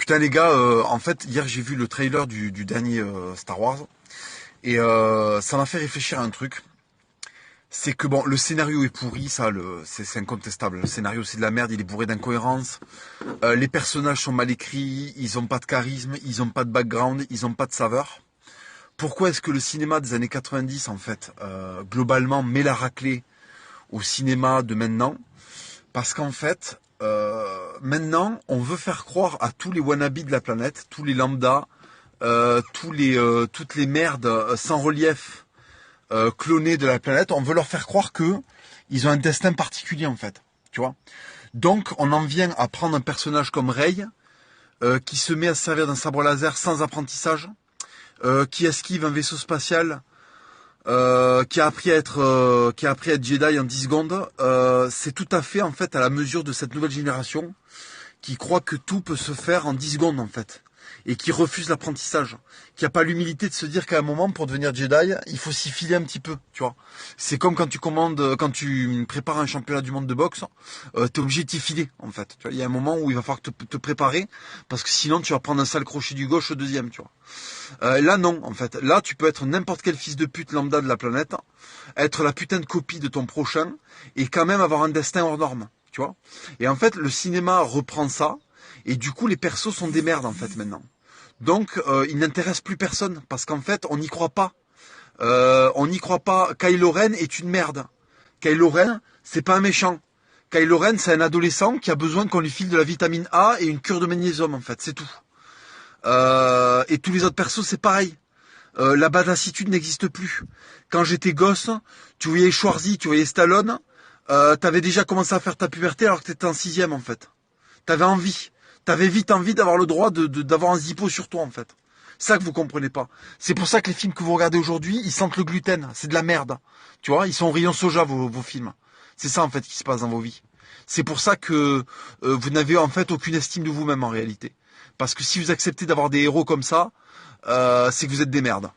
Putain les gars, en fait hier j'ai vu le trailer du dernier Star Wars et ça m'a fait réfléchir à un truc. C'est que bon, le scénario est pourri, ça, c'est incontestable. Le scénario c'est de la merde, il est bourré d'incohérences. Les personnages sont mal écrits, ils ont pas de charisme, ils ont pas de background, ils ont pas de saveur. Pourquoi est-ce que le cinéma des années 90 en fait, globalement met la raclée au cinéma de maintenant? Parce qu'en fait, maintenant, on veut faire croire à tous les wannabes de la planète, tous les lambdas, toutes les merdes sans relief clonées de la planète, on veut leur faire croire que ils ont un destin particulier en fait, tu vois. Donc, on en vient à prendre un personnage comme Rey, qui se met à se servir d'un sabre laser sans apprentissage, qui esquive un vaisseau spatial, qui a appris à être Jedi en 10 secondes. C'est tout à fait en fait à la mesure de cette nouvelle génération qui croit que tout peut se faire en 10 secondes en fait et qui refuse l'apprentissage, qui a pas l'humilité de se dire qu'à un moment pour devenir Jedi il faut s'y filer un petit peu, tu vois. C'est comme quand tu prépares un championnat du monde de boxe, t'es obligé de t'y filer en fait, tu vois. Il y a un moment où il va falloir te préparer parce que sinon tu vas prendre un sale crochet du gauche au deuxième, tu vois. Là non, en fait. Là, tu peux être n'importe quel fils de pute lambda de la planète, être la putain de copie de ton prochain, et quand même avoir un destin hors norme, tu vois. Et en fait, le cinéma reprend ça, et du coup, les persos sont des merdes, en fait, maintenant. Donc, ils n'intéressent plus personne, parce qu'en fait, on n'y croit pas. On n'y croit pas. Kylo Ren est une merde. Kylo Ren, c'est pas un méchant. Kylo Ren, c'est un adolescent qui a besoin qu'on lui file de la vitamine A et une cure de magnésium, en fait, c'est tout. Et tous les autres persos, c'est pareil. La badassitude n'existe plus. Quand j'étais gosse, tu voyais Schwarzy, tu voyais Stallone, t'avais déjà commencé à faire ta puberté alors que t'étais en sixième en fait. T'avais envie. T'avais vite envie d'avoir le droit d'avoir un zippo sur toi en fait. C'est ça que vous comprenez pas. C'est pour ça que les films que vous regardez aujourd'hui, ils sentent le gluten. C'est de la merde. Tu vois, ils sont au rayon soja vos films. C'est ça en fait qui se passe dans vos vies. C'est pour ça que vous n'avez en fait aucune estime de vous-même en réalité. Parce que si vous acceptez d'avoir des héros comme ça, c'est que vous êtes des merdes.